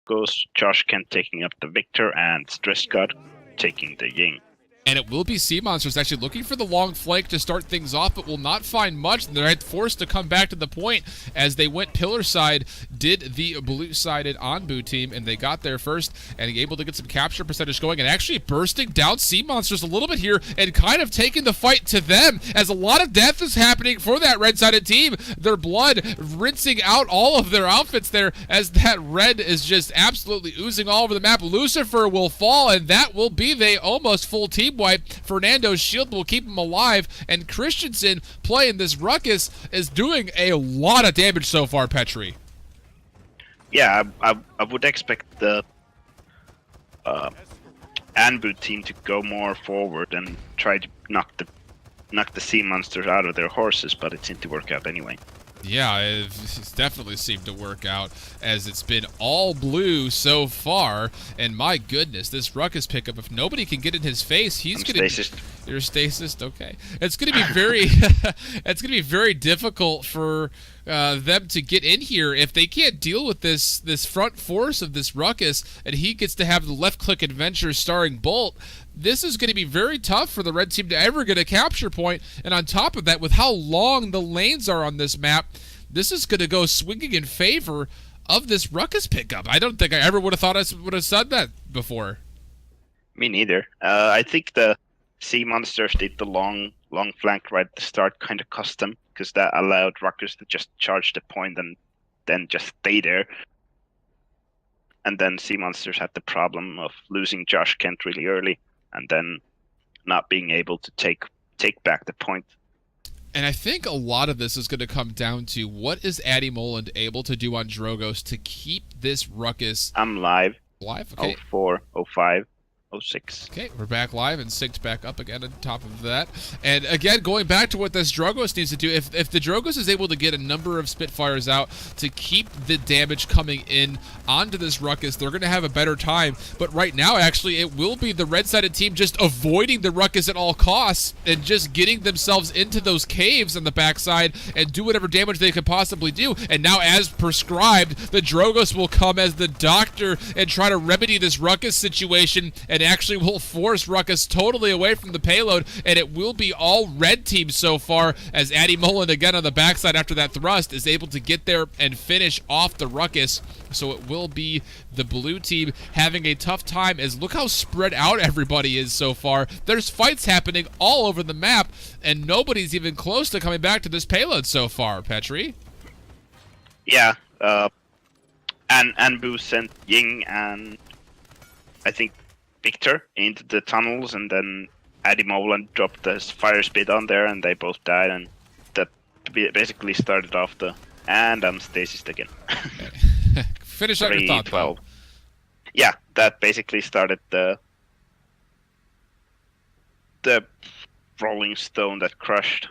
goes Josh Kent taking up the Victor and Stress God taking the Ying. And it will be Sea Monsters actually looking for the long flank to start things off, but will not find much. They're forced to come back to the point as they went pillar side, did the blue-sided Anbu team, and they got there first and able to get some capture percentage going and actually bursting down Sea Monsters a little bit here and kind of taking the fight to them as a lot of death is happening for that red-sided team. Their blood rinsing out all of their outfits there as that red is just absolutely oozing all over the map. Lucifer will fall, and that will be the almost full team wipe. Fernando's shield will keep him alive, and Christensen playing this ruckus is doing a lot of damage so far, Petri. Yeah, I would expect the Anbu team to go more forward and try to knock the Sea Monsters out of their horses, but it seemed to work out anyway. Yeah, it's definitely seemed to work out as it's been all blue so far. And my goodness, this ruckus pickup, if nobody can get in his face, he's going to... You're stasis, okay. It's going to be very it's going to be very difficult for them to get in here if they can't deal with this front force of this ruckus and he gets to have the left click adventure starring Bolt. This is going to be very tough for the red team to ever get a capture point, and on top of that, with how long the lanes are on this map, this is going to go swinging in favor of this ruckus pickup. I don't think I ever would have thought I would have said that before. Me neither. I think the Sea Monsters did the long flank right at the start kind of custom, because that allowed ruckus to just charge the point and then just stay there. And then Sea Monsters had the problem of losing Josh Kent really early, and then not being able to take back the point. And I think a lot of this is going to come down to what is Addy Moland able to do on Drogos to keep this ruckus... I'm live. Live? Okay. 04, 05, 06. Okay, we're back live and synced back up again on top of that. And again, going back to what this Drogos needs to do, if the Drogos is able to get a number of Spitfires out to keep the damage coming in onto this ruckus, they're going to have a better time. But right now, actually, it will be the red-sided team just avoiding the ruckus at all costs and just getting themselves into those caves on the backside and do whatever damage they could possibly do. And now, as prescribed, the Drogos will come as the doctor and try to remedy this ruckus situation and actually will force ruckus totally away from the payload, and it will be all red team so far as Addy Moland again on the backside after that thrust is able to get there and finish off the ruckus. So it will be the blue team having a tough time as look how spread out everybody is so far. There's fights happening all over the map and nobody's even close to coming back to this payload so far, Petri. Yeah, and Anbu sent Ying and I think Victor into the tunnels, and then Addy Moland dropped his fire speed on there, and they both died, and that basically started off the... And I'm stasised again. Finish up your thought, 12. Yeah, that basically started the Rolling Stone that crushed,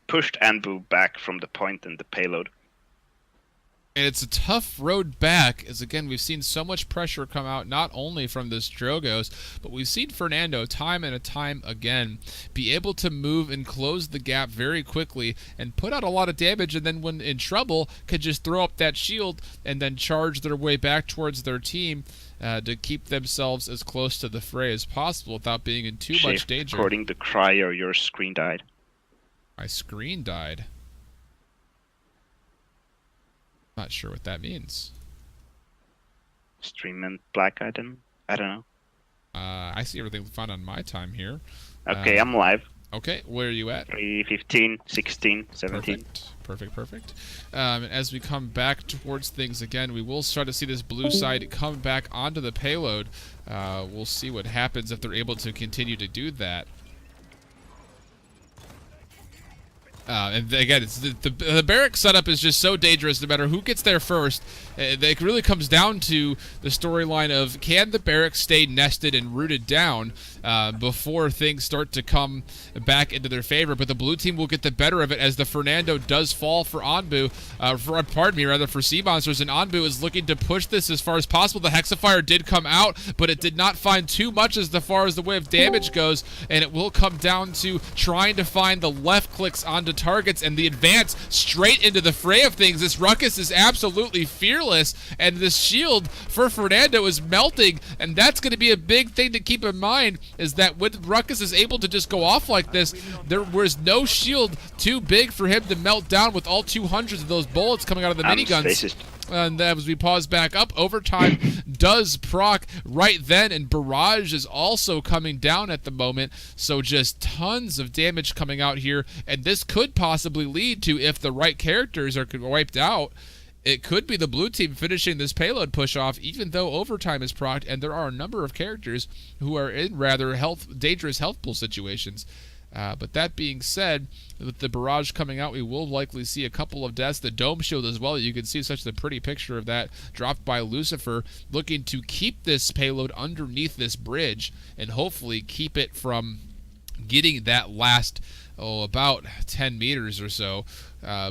pushed Anbu back from the point and the payload. And it's a tough road back, as again, we've seen so much pressure come out, not only from this Drogos, but we've seen Fernando time and time again be able to move and close the gap very quickly and put out a lot of damage, and then when in trouble, could just throw up that shield and then charge their way back towards their team to keep themselves as close to the fray as possible without being in too much danger. According to Crier, your screen died. My screen died? Not sure what that means. Stream and black item? I don't know. I see everything fine on my time here. Okay, I'm live. Okay, where are you at? 3:15, 16, 17. Perfect. As we come back towards things again, we will start to see this blue side come back onto the payload. We'll see what happens if they're able to continue to do that. And again, it's the barrack setup is just so dangerous no matter who gets there first. It really comes down to the storyline of can the barracks stay nested and rooted down before things start to come back into their favor. But the blue team will get the better of it as the Fernando does fall for Anbu, for Sea Monsters, and Anbu is looking to push this as far as possible. The Hexafire did come out, but it did not find too much as far as the way of damage goes, and it will come down to trying to find the left clicks onto targets and the advance straight into the fray of things. This Ruckus is absolutely fearless, and this shield for Fernando is melting, and that's going to be a big thing to keep in mind, is that when Ruckus is able to just go off like this, there was no shield too big for him to melt down with all 200 of those bullets coming out of the miniguns. And as we pause back up, overtime does proc right then, and Barrage is also coming down at the moment, so just tons of damage coming out here, and this could possibly lead to, if the right characters are wiped out, it could be the blue team finishing this payload push off, even though overtime is procced, and there are a number of characters who are in rather dangerous health pool situations. But that being said, with the barrage coming out, we will likely see a couple of deaths. The dome shield as well. You can see such a pretty picture of that dropped by Lucifer, looking to keep this payload underneath this bridge and hopefully keep it from getting that last, about 10 meters or so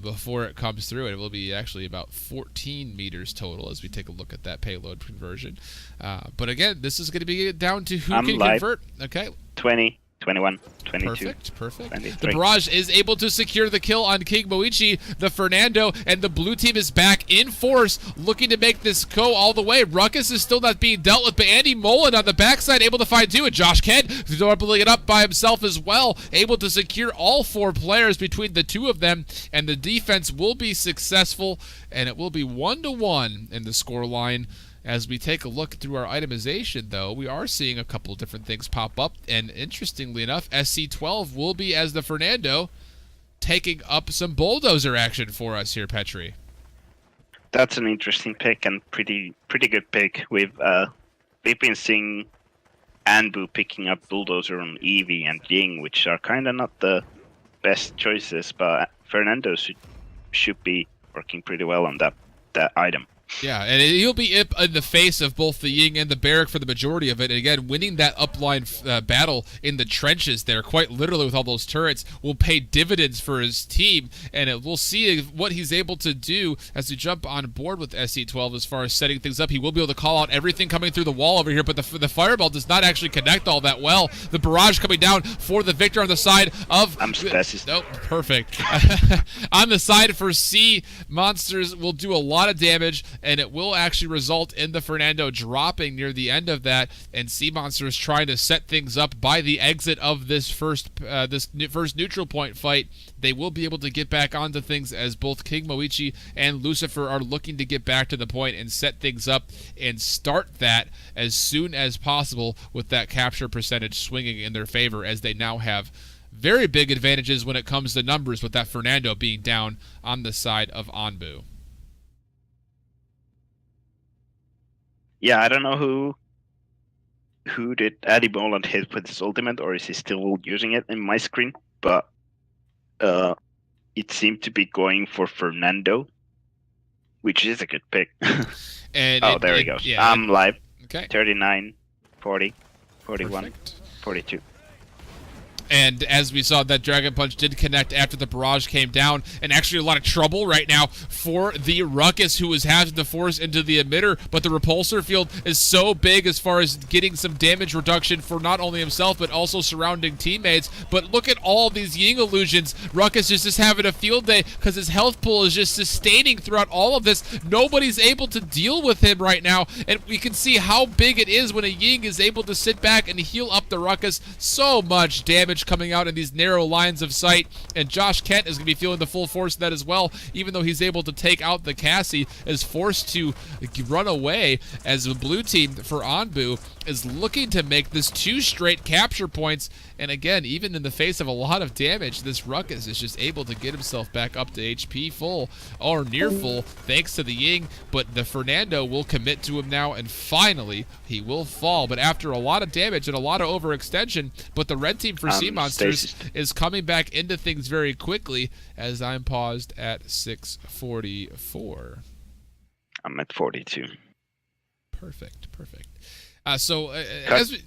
before it comes through. It will be actually about 14 meters total as we take a look at that payload conversion. But again, this is going to be down to who can convert. Okay. 20. 21, 22. Perfect. 23. The Barrage is able to secure the kill on King Moichi, the Fernando, and the blue team is back in force, looking to make this go all the way. Ruckus is still not being dealt with, but Andy Mullen on the backside able to find two, and Josh Kent doubling it up by himself as well, able to secure all 4 players between the two of them, and the defense will be successful, and it will be 1-1 in the scoreline. As we take a look through our itemization, though, we are seeing a couple of different things pop up, and interestingly enough, SC12 will be, as the Fernando, taking up some bulldozer action for us here, Petri. That's an interesting pick and pretty good pick. We've been seeing Anbu picking up bulldozer on Eevee and Ying, which are kind of not the best choices, but Fernando should be working pretty well on that item. Yeah, and he'll be in the face of both the Ying and the Barrack for the majority of it. And again, winning that upline battle in the trenches there, quite literally with all those turrets, will pay dividends for his team. And we'll see what he's able to do as we jump on board with SC12 as far as setting things up. He will be able to call out everything coming through the wall over here, but the fireball does not actually connect all that well. The barrage coming down for the victor on the side of... Nope, perfect. On the side for C, Monsters will do a lot of damage, and it will actually result in the Fernando dropping near the end of that, and Sea Monsters trying to set things up by the exit of this first neutral point fight. They will be able to get back onto things as both King Moichi and Lucifer are looking to get back to the point and set things up and start that as soon as possible, with that capture percentage swinging in their favor, as they now have very big advantages when it comes to numbers, with that Fernando being down on the side of Anbu. Yeah, I don't know who did Addy Boland hit with his ultimate, or is he still using it in my screen? But it seemed to be going for Fernando, which is a good pick. And there he goes. Yeah, I'm live. Okay. 39, 40, 41, Perfect. 42. And as we saw, that Dragon Punch did connect after the barrage came down, and actually a lot of trouble right now for the Ruckus, who is having to force into the emitter, but the repulsor field is so big as far as getting some damage reduction for not only himself, but also surrounding teammates. But look at all these Ying illusions. Ruckus is just having a field day because his health pool is just sustaining throughout all of this. Nobody's able to deal with him right now, and we can see how big it is when a Ying is able to sit back and heal up the Ruckus. So much damage coming out in these narrow lines of sight, and Josh Kent is going to be feeling the full force of that as well, even though he's able to take out the Cassie, is forced to run away, as the blue team for Anbu is looking to make this 2 straight capture points. And again, even in the face of a lot of damage, this Ruckus is just able to get himself back up to HP full, or near full, thanks to the Ying. But the Fernando will commit to him now, and finally, he will fall. But after a lot of damage and a lot of overextension, but the red team for Sea Monsters is coming back into things very quickly, as I'm paused at 6:44. I'm at 42. Perfect. As we...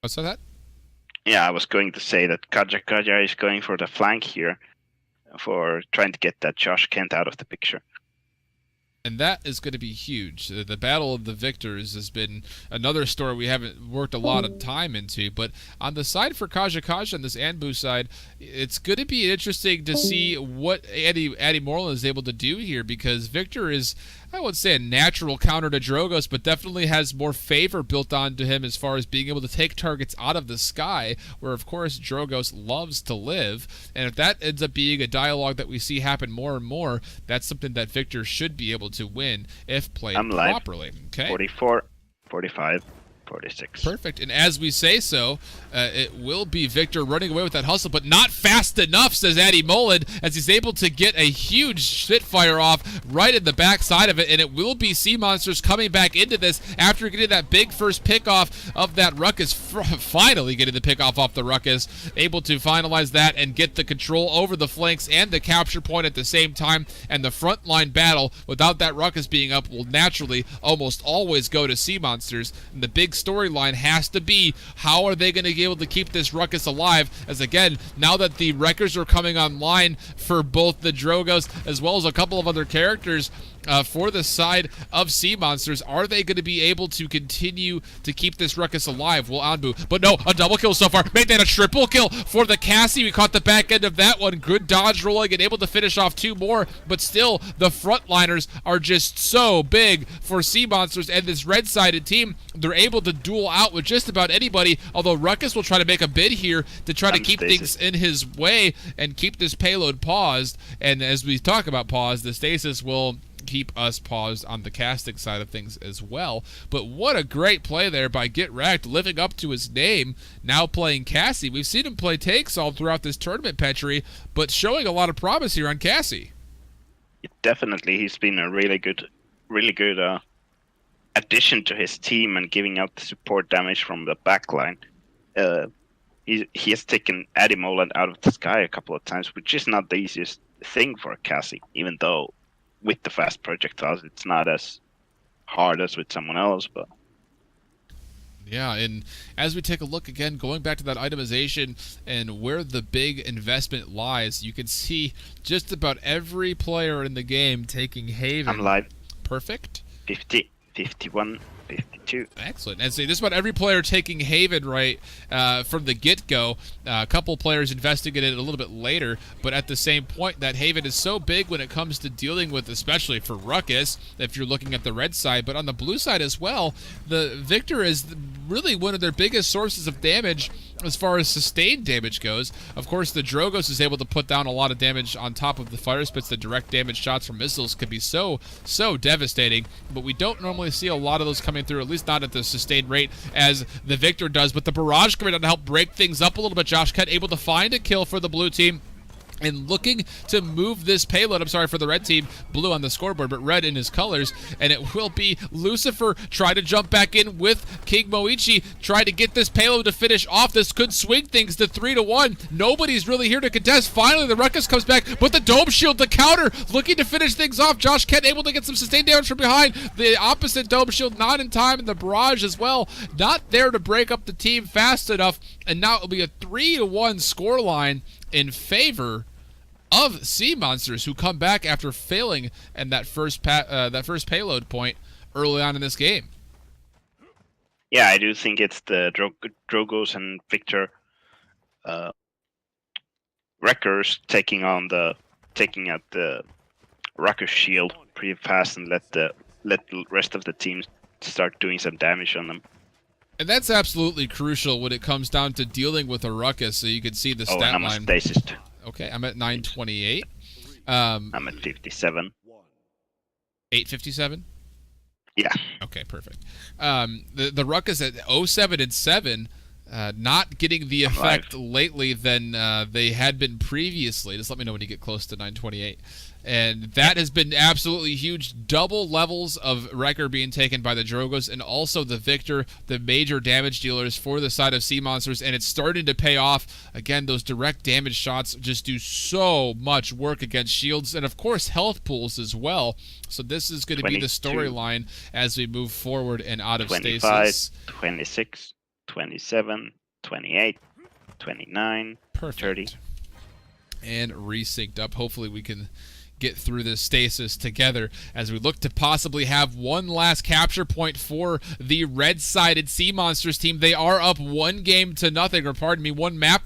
What's that? Yeah, I was going to say that Kaja is going for the flank here, for trying to get that Josh Kent out of the picture. And that is going to be huge. The Battle of the Victors has been another story we haven't worked a lot of time into. But on the side for Kaja, on this Anbu side, it's going to be interesting to see what Addy Moreland is able to do here, because Victor is, I wouldn't say a natural counter to Drogos, but definitely has more favor built onto him as far as being able to take targets out of the sky, where, of course, Drogos loves to live. And if that ends up being a dialogue that we see happen more and more, that's something that Victor should be able to win if played properly. Okay. 44, 45, 46. Perfect. And as we say so, it will be Victor running away with that hustle, but not fast enough, says Addy Moreland, as he's able to get a huge Spitfire off right in the backside of it, and it will be Sea Monsters coming back into this after getting that big first pickoff of that Ruckus, finally getting the pickoff off the Ruckus, able to finalize that and get the control over the flanks and the capture point at the same time, and the frontline battle without that Ruckus being up will naturally almost always go to Sea Monsters, and the big storyline has to be, how are they going to be able to keep this Ruckus alive, as again, now that the Wreckers are coming online for both the Drogos as well as a couple of other characters for the side of Sea Monsters, are they going to be able to continue to keep this Ruckus alive? Well, Anbu, but no, a double kill so far. Make that a triple kill for the Cassie. We caught the back end of that one. Good dodge rolling and able to finish off 2 more, but still, the frontliners are just so big for Sea Monsters, and this red-sided team, they're able to duel out with just about anybody, although Ruckus will try to make a bid here to try to keep things in his way and keep this payload paused, and as we talk about pause, the stasis will keep us paused on the casting side of things as well. But what a great play there by Get Wrecked, living up to his name, now playing Cassie. We've seen him play takes all throughout this tournament, Petri, but showing a lot of promise here on Cassie. Definitely, he's been a really good addition to his team and giving out the support damage from the backline. He has taken Addy Moreland out of the sky a couple of times, which is not the easiest thing for Cassie, even though with the fast projectiles, it's not as hard as with someone else, but yeah, and as we take a look again, going back to that itemization and where the big investment lies, you can see just about every player in the game taking Haven. I'm live. Perfect. 50, 51, 52. Excellent. And see, just about every player taking Haven right from the get-go. A couple players investing in it a little bit later, but at the same point, that Haven is so big when it comes to dealing with, especially for Ruckus, if you're looking at the red side, but on the blue side as well, the Victor is really one of their biggest sources of damage as far as sustained damage goes. Of course, the Drogos is able to put down a lot of damage on top of the fire spits. The direct damage shots from missiles could be so devastating, but we don't normally see a lot of those coming through, at least not at the sustained rate as the Victor does. But the barrage coming down to help break things up a little bit. Josh Kett able to find a kill for the blue team, and looking to move this payload, I'm sorry for the red team, blue on the scoreboard, but red in his colors, and it will be Lucifer try to jump back in with King Moichi, try to get this payload to finish off. This could swing things to 3-1. Nobody's really here to contest. Finally, the Ruckus comes back, but the Dome Shield, the counter, looking to finish things off. Josh Kett able to get some sustained damage from behind. The opposite Dome Shield not in time, and the barrage as well, not there to break up the team fast enough, and now it'll be a 3-1 scoreline in favor of Sea Monsters, who come back after failing in that first payload point early on in this game. Yeah, I do think it's the Drogos and Victor Wreckers taking out the Ruckus shield pretty fast and let the rest of the teams start doing some damage on them. And that's absolutely crucial when it comes down to dealing with a Ruckus, so you can see the stat and line. Stasis. Okay, I'm at 928. I'm at 57. 857? Yeah. Okay, perfect. The Ruckus at 07 and 7, not getting the effect lately than they had been previously. Just let me know when you get close to 928. And that has been absolutely huge. Double levels of Wrecker being taken by the Drogos, and also the Victor, the major damage dealers for the side of Sea Monsters, and it's starting to pay off. Again, those direct damage shots just do so much work against shields, and of course health pools as well. So this is going to be the storyline as we move forward and out of 25, stasis. 26, 27, 28, 29, Perfect. 30. And resynced up. Hopefully we can get through this stasis together as we look to possibly have one last capture point for the red-sided Sea Monsters team. They are up 1 map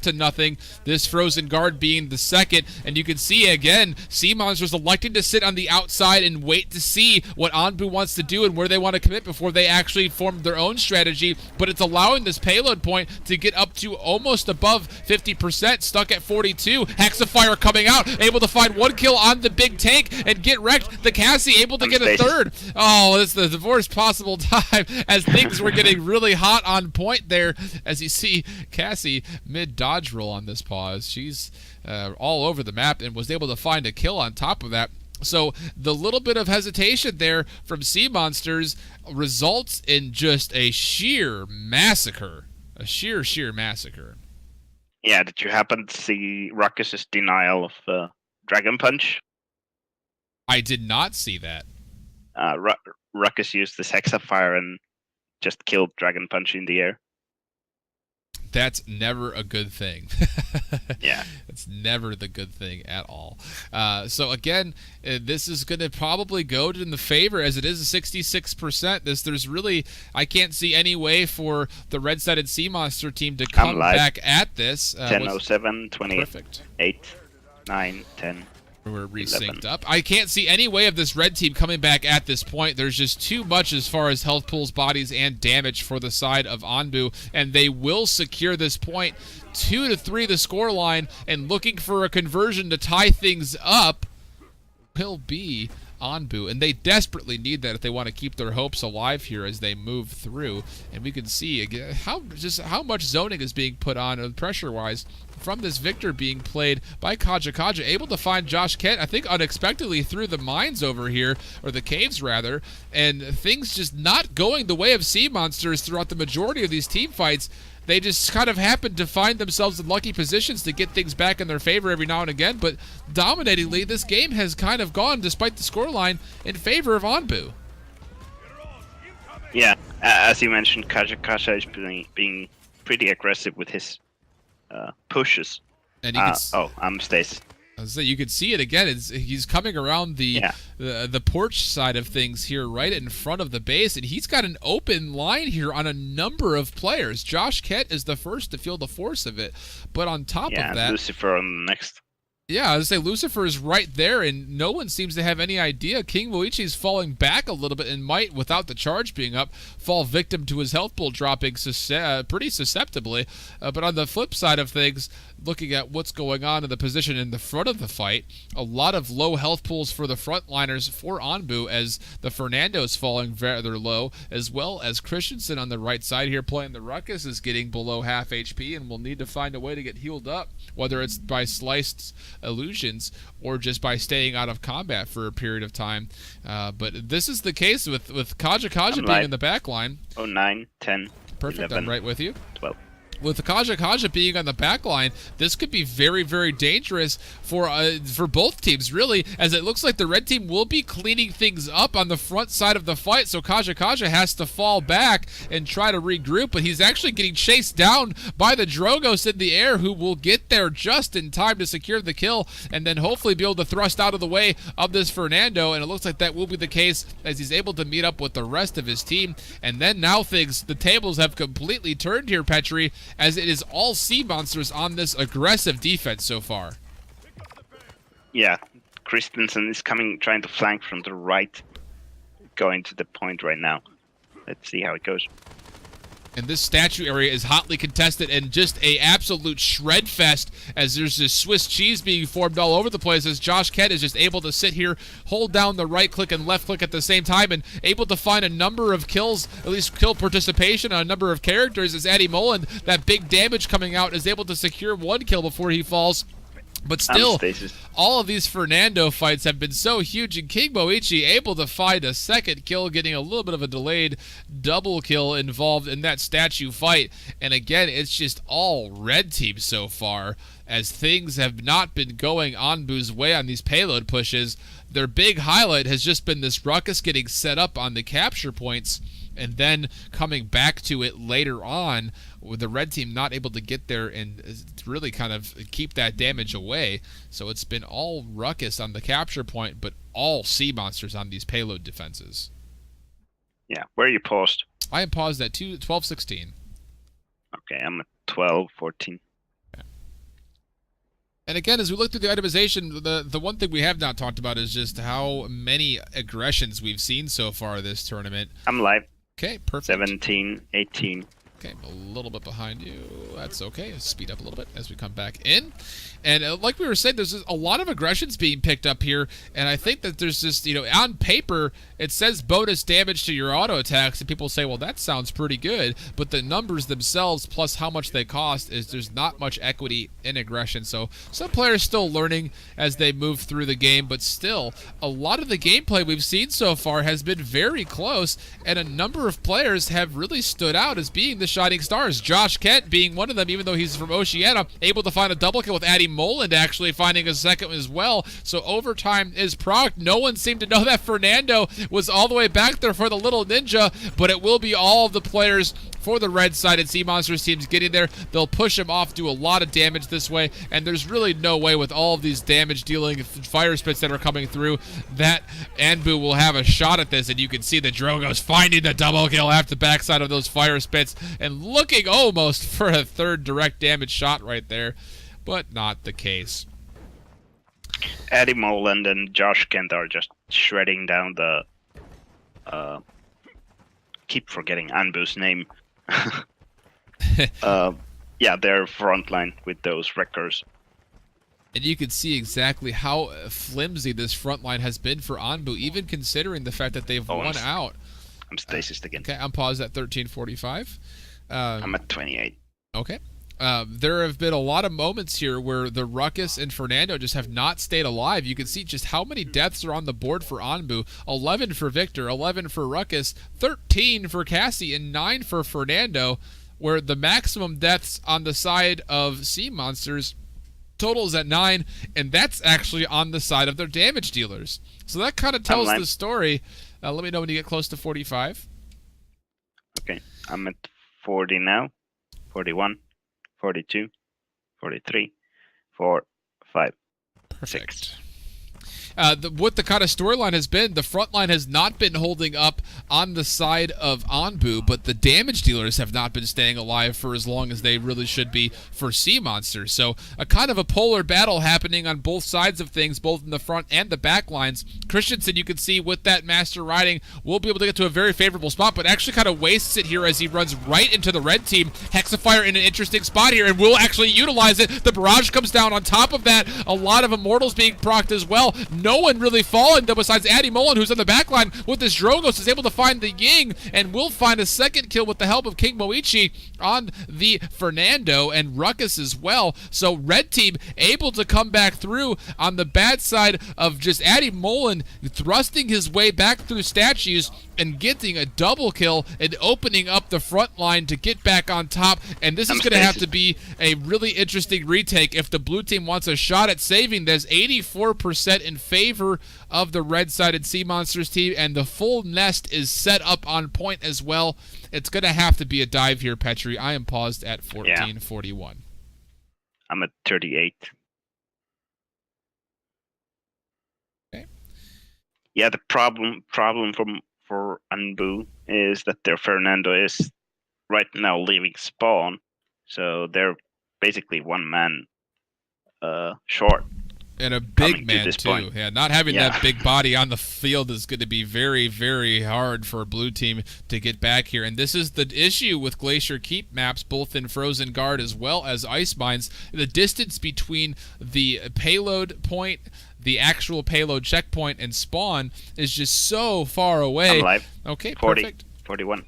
to nothing, this Frozen Guard being the second, and you can see again Sea Monsters electing to sit on the outside and wait to see what Anbu wants to do and where they want to commit before they actually form their own strategy, but it's allowing this payload point to get up to almost above 50%, stuck at 42. Hexafire coming out, able to find 1 kill on the big tank and get wrecked. The Cassie able to get a third. Oh, it's the worst possible time as things were getting really hot on point there, as you see Cassie mid-dodge roll on this pause. She's all over the map and was able to find a kill on top of that. So the little bit of hesitation there from Sea Monsters results in just a sheer massacre. A sheer massacre. Yeah, did you happen to see Ruckus's denial of Dragon Punch? I did not see that. Ruckus used this Hexafire and just killed Dragon Punch in the air. That's never a good thing. Yeah. It's never the good thing at all. So again, this is going to probably go in the favor as it is a 66%. There's really, I can't see any way for the red-sided Sea Monster team to come back at this. 10:07, 28, perfect. 8, 9, 10. We're resynced up. I can't see any way of this red team coming back at this point. There's just too much as far as health pools, bodies, and damage for the side of Anbu, and they will secure this point 2-3 the scoreline, and looking for a conversion to tie things up will be Anbu, and they desperately need that if they want to keep their hopes alive here as they move through. And we can see again how much zoning is being put on pressure-wise from this Victor being played by Kaja, able to find Josh Kent, I think unexpectedly through the mines over here, or the caves rather, and things just not going the way of Sea Monsters throughout the majority of these team fights. They just kind of happen to find themselves in lucky positions to get things back in their favor every now and again, but dominatingly, this game has kind of gone, despite the scoreline, in favor of Anbu. Yeah, as you mentioned, Kaja is being pretty aggressive with his pushes. And you I'm Stace. So you can see it again. He's coming around the porch side of things here, right in front of the base, and he's got an open line here on a number of players. Josh Kent is the first to feel the force of it, but on top of that, Lucifer on the next. Yeah, I was going to say, Lucifer is right there, and no one seems to have any idea. King Moichi's falling back a little bit and might, without the charge being up, fall victim to his health pool dropping pretty susceptibly. But on the flip side of things, looking at what's going on in the position in the front of the fight, a lot of low health pools for the frontliners for Anbu as the Fernando's falling rather low, as well as Christensen on the right side here playing the Ruckus is getting below half HP and will need to find a way to get healed up, whether it's by sliced illusions or just by staying out of combat for a period of time. But this is the case with Kaja being in the back line. 9, 10, Perfect, 11, I'm right with you. 12. With Kaja being on the back line, this could be very, very dangerous for both teams, really, as it looks like the red team will be cleaning things up on the front side of the fight, so Kaja has to fall back and try to regroup, but he's actually getting chased down by the Drogos in the air, who will get there just in time to secure the kill, and then hopefully be able to thrust out of the way of this Fernando, and it looks like that will be the case as he's able to meet up with the rest of his team. And then now the tables have completely turned here, Petri, as it is all Sea Monsters on this aggressive defense so far. Yeah, Christensen is trying to flank from the right, going to the point right now. Let's see how it goes. And this statue area is hotly contested and just a absolute shred fest as there's this Swiss cheese being formed all over the place as Josh Kent is just able to sit here, hold down the right click and left click at the same time, and able to find a number of kills, at least kill participation on a number of characters as Eddie Mullen, that big damage coming out, is able to secure 1 kill before he falls. But still, all of these Fernando fights have been so huge, and King Moichi able to find a second kill, getting a little bit of a delayed double kill involved in that statue fight. And again, it's just all red team so far, as things have not been going Anbu's way on these payload pushes. Their big highlight has just been this Ruckus getting set up on the capture points, and then coming back to it later on with the red team not able to get there and really kind of keep that damage away. So it's been and all Ruckus on the capture point, but all Sea Monsters on these payload defenses. Yeah, where are you paused? I am paused at 12-16. Okay, I'm at 12-14. And again, as we look through the itemization, the one thing we have not talked about is just how many aggressions we've seen so far this tournament. I'm live. Okay, perfect. 17, 18. Okay, I'm a little bit behind you. That's okay. Speed up a little bit as we come back in. And like we were saying, there's a lot of aggressions being picked up here. And I think that there's just, on paper, it says bonus damage to your auto attacks. And people say, well, that sounds pretty good. But the numbers themselves, plus how much they cost, is there's not much equity in aggression. So some players still learning as they move through the game. But still, a lot of the gameplay we've seen so far has been very close. And a number of players have really stood out as being the shining stars. Josh Kent being one of them, even though he's from Oceania, able to find a double kill with Addy Moland actually finding a second as well. So overtime is proc. No one seemed to know that Fernando was all the way back there for the little ninja, but it will be all of the players for the red-sided Sea Monsters teams getting there. They'll push him off, do a lot of damage this way, and there's really no way with all of these damage-dealing fire spits that are coming through that Anbu will have a shot at this, and you can see the Drogos finding the double kill after the backside of those fire spits and looking almost for a third direct damage shot right there, but not the case. Addy Moland and Josh Kent are just shredding down the... keep forgetting Anbu's name. Yeah, they're frontline with those wreckers. And you can see exactly how flimsy this front line has been for Anbu, even considering the fact that they've won out. I'm stasis again. Okay, I'm paused at 13:45. I'm at 28. Okay. There have been a lot of moments here where the Ruckus and Fernando just have not stayed alive. You can see just how many deaths are on the board for Anbu. 11 for Victor, 11 for Ruckus, 13 for Cassie, and 9 for Fernando, where the maximum deaths on the side of Sea Monsters totals at 9, and that's actually on the side of their damage dealers. So that kind of tells the story. Let me know when you get close to 45. Okay, I'm at 40 now, 41. 42, 43, 4, 5, Perfect. 6. What the kind of storyline has been, the front line has not been holding up on the side of Anbu, but the damage dealers have not been staying alive for as long as they really should be for Sea Monsters. So a kind of a polar battle happening on both sides of things, both in the front and the back lines. Christensen, you can see with that master riding, will be able to get to a very favorable spot, but actually kind of wastes it here as he runs right into the red team. Hexafire in an interesting spot here, and will actually utilize it. The barrage comes down on top of that. A lot of Immortals being procced as well. No one really falling, though, besides Addy Mullen, who's on the back line with this Drogos, is able to find the Ying, and will find a second kill with the help of King Moichi on the Fernando and Ruckus as well. So red team able to come back through on the bad side of just Addy Mullen thrusting his way back through statues and getting a double kill and opening up the front line to get back on top. And this is going to have to be a really interesting retake if the blue team wants a shot at saving this. 84% in favor of the red-sided Sea Monsters team, and the full nest is set up on point as well. It's going to have to be a dive here, Petri. I am paused at 14:41. I'm at 38. Okay. Yeah, the problem for Anbu is that their Fernando is right now leaving spawn, so they're basically one man short. And a big man, too. Yeah, not having that big body on the field is going to be very, very hard for a blue team to get back here. And this is the issue with Glacier Keep maps, both in Frozen Guard as well as Ice Mines. The distance between the payload point, the actual payload checkpoint, and spawn is just so far away. I'm live. Okay, 40, perfect. 41.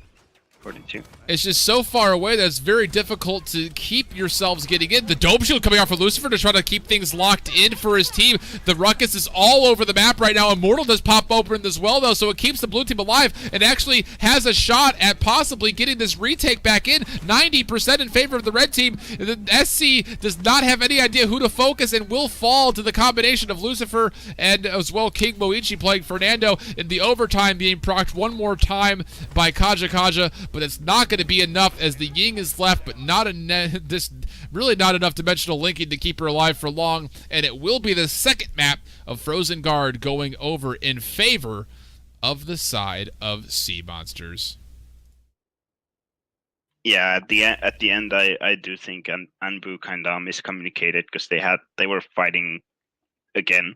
42. It's just so far away that it's very difficult to keep yourselves getting in. The Dome Shield coming out for Lucifer to try to keep things locked in for his team. The Ruckus is all over the map right now. Immortal does pop open as well, though, so it keeps the blue team alive and actually has a shot at possibly getting this retake back in. 90% in favor of the red team. The SC does not have any idea who to focus and will fall to the combination of Lucifer and as well King Moichi playing Fernando in the overtime being procced one more time by Kaja Kaja. but it's not going to be enough as the Ying is left, but not this really not enough dimensional linking to keep her alive for long, and it will be the second map of Frozen Guard going over in favor of the side of Sea Monsters. Yeah, at the end, I do think Anbu kind of miscommunicated because they were fighting again,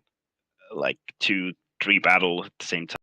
like 2-3 battles at the same time.